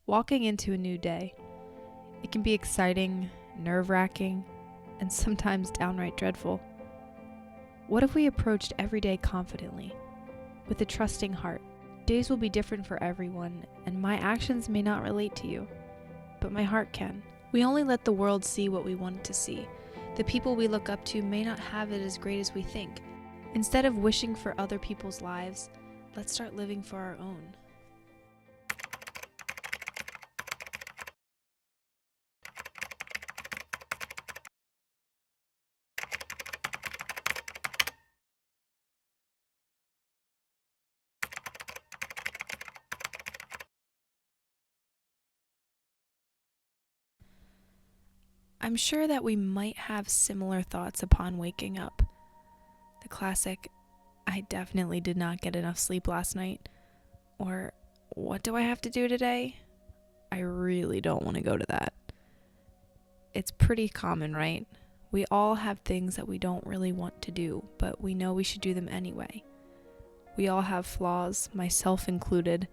Walking into a new day. It can be exciting, nerve-wracking, and sometimes downright dreadful. What if we approached every day confidently, with a trusting heart? Days will be different for everyone, and my actions may not relate to you, but my heart can. We only let the world see what we want it to see. The people we look up to may not have it as great as we think. Instead of wishing for other people's lives, let's start living for our own. I'm sure that we might have similar thoughts upon waking up. The classic, I definitely did not get enough sleep last night. Or, what do I have to do today? I really don't want to go to that. It's pretty common, right? We all have things that we don't really want to do, but we know we should do them anyway. We all have flaws, myself included.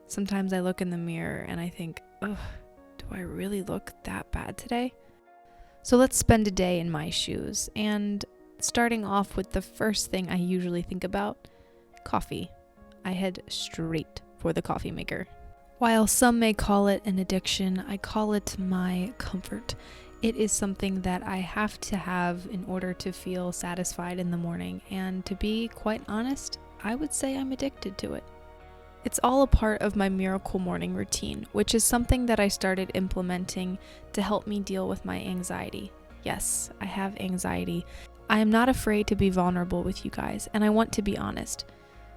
Sometimes I look in the mirror and I think, ugh, do I really look that bad today? So let's spend a day in my shoes, and starting off with the first thing I usually think about, coffee. I head straight for the coffee maker. While some may call it an addiction, I call it my comfort. It is something that I have to have in order to feel satisfied in the morning, and to be quite honest, I would say I'm addicted to it. It's all a part of my miracle morning routine, which is something that I started implementing to help me deal with my anxiety. Yes, I have anxiety. I am not afraid to be vulnerable with you guys, and I want to be honest.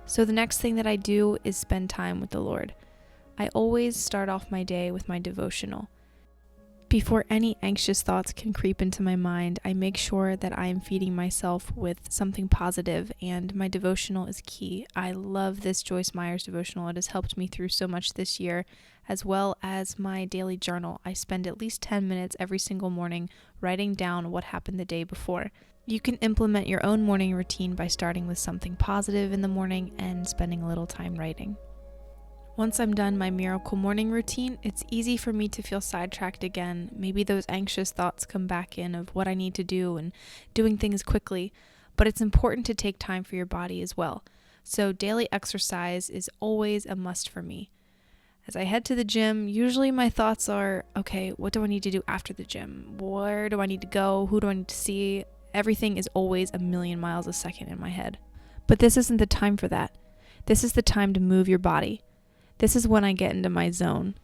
So the next thing that I do is spend time with the Lord. I always start off my day with my devotional. Before any anxious thoughts can creep into my mind, I make sure that I am feeding myself with something positive, and my devotional is key. I love this Joyce Meyer's devotional. It has helped me through so much this year, as well as my daily journal. I spend at least 10 minutes every single morning writing down what happened the day before. You can implement your own morning routine by starting with something positive in the morning and spending a little time writing. Once I'm done my miracle morning routine, it's easy for me to feel sidetracked again. Maybe those anxious thoughts come back in of what I need to do and doing things quickly, but it's important to take time for your body as well. So daily exercise is always a must for me. As I head to the gym, usually my thoughts are, okay, what do I need to do after the gym? Where do I need to go? Who do I need to see? Everything is always a million miles a second in my head. But this isn't the time for that. This is the time to move your body. This is when I get into my zone.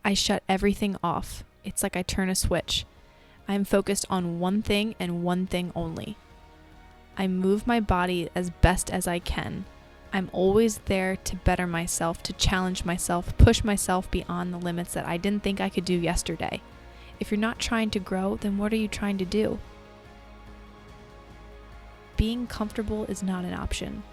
I shut everything off. It's like I turn a switch. I am focused on one thing and one thing only. I move my body as best as I can. I'm always there to better myself, to challenge myself, push myself beyond the limits that I didn't think I could do yesterday. If you're not trying to grow, then what are you trying to do? Being comfortable is not an option.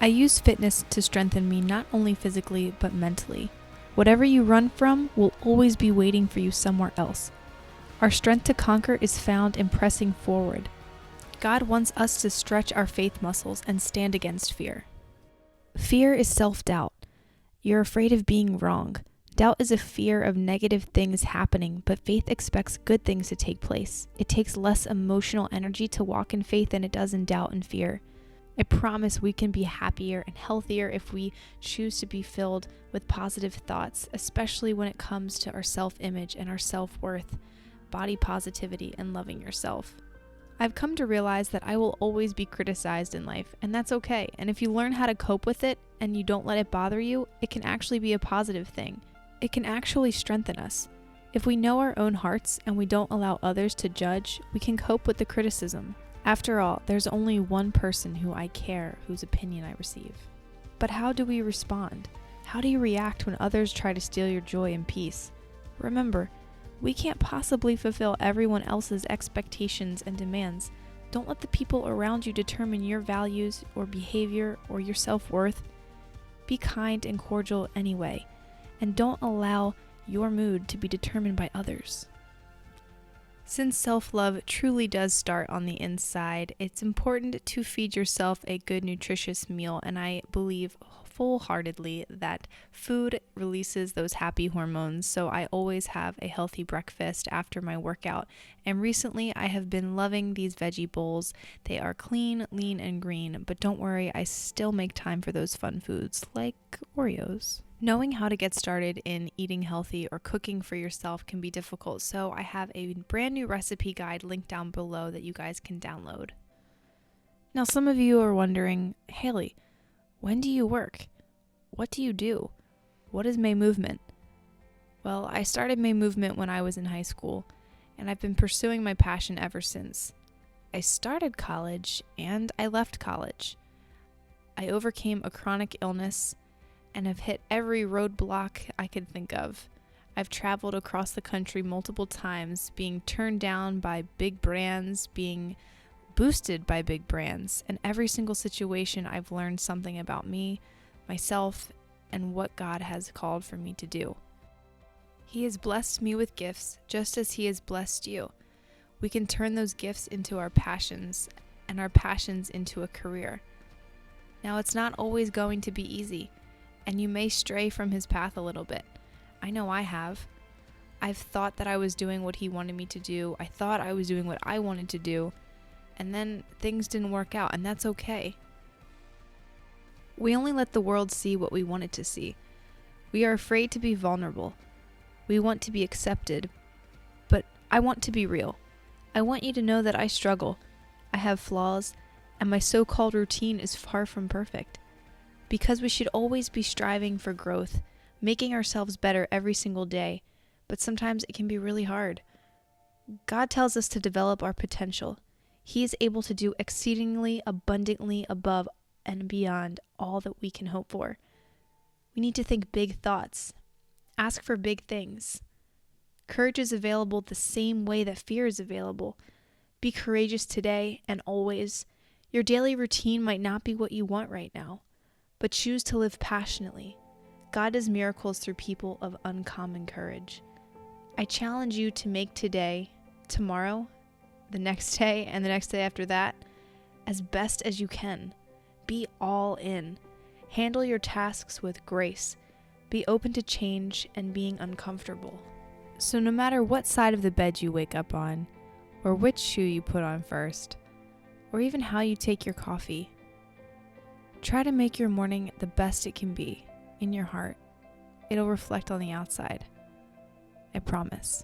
I use fitness to strengthen me not only physically, but mentally. Whatever you run from will always be waiting for you somewhere else. Our strength to conquer is found in pressing forward. God wants us to stretch our faith muscles and stand against fear. Fear is self-doubt. You're afraid of being wrong. Doubt is a fear of negative things happening, but faith expects good things to take place. It takes less emotional energy to walk in faith than it does in doubt and fear. I promise we can be happier and healthier if we choose to be filled with positive thoughts, especially when it comes to our self-image and our self-worth, body positivity, and loving yourself. I've come to realize that I will always be criticized in life, and that's okay. And if you learn how to cope with it and you don't let it bother you, it can actually be a positive thing. It can actually strengthen us. If we know our own hearts and we don't allow others to judge, we can cope with the criticism. After all, there's only one person who I care, whose opinion I receive. But how do we respond? How do you react when others try to steal your joy and peace? Remember, we can't possibly fulfill everyone else's expectations and demands. Don't let the people around you determine your values or behavior or your self-worth. Be kind and cordial anyway, and don't allow your mood to be determined by others. Since self-love truly does start on the inside, it's important to feed yourself a good, nutritious meal, and I believe full-heartedly that food releases those happy hormones, so I always have a healthy breakfast after my workout. And recently I have been loving these veggie bowls. They are clean, lean, and green, but don't worry, I still make time for those fun foods like Oreos. Knowing how to get started in eating healthy or cooking for yourself can be difficult, so I have a brand new recipe guide linked down below that you guys can download. Now, some of you are wondering, Haley, when do you work? What do you do? What is May Movement? Well, I started May Movement when I was in high school, and I've been pursuing my passion ever since. I started college and I left college. I overcame a chronic illness and have hit every roadblock I could think of. I've traveled across the country multiple times, being turned down by big brands, being boosted by big brands, and every single situation I've learned something about me, myself, and what God has called for me to do. He has blessed me with gifts just as He has blessed you. We can turn those gifts into our passions and our passions into a career. Now, it's not always going to be easy, and you may stray from His path a little bit. I know I have. I've thought that I was doing what He wanted me to do. I thought I was doing what I wanted to do. And then things didn't work out, and that's okay. We only let the world see what we want it to see. We are afraid to be vulnerable. We want to be accepted, but I want to be real. I want you to know that I struggle. I have flaws, and my so-called routine is far from perfect. Because we should always be striving for growth, making ourselves better every single day, but sometimes it can be really hard. God tells us to develop our potential. He is able to do exceedingly abundantly above and beyond all that we can hope for. We need to think big thoughts. Ask for big things. Courage is available the same way that fear is available. Be courageous today and always. Your daily routine might not be what you want right now, but choose to live passionately. God does miracles through people of uncommon courage. I challenge you to make today, tomorrow, the next day, and the next day after that as best as you can. Be all in. Handle your tasks with grace. Be open to change and being uncomfortable. So no matter what side of the bed you wake up on, or which shoe you put on first, or even how you take your coffee, try to make your morning the best it can be in your heart. It'll reflect on the outside. I promise.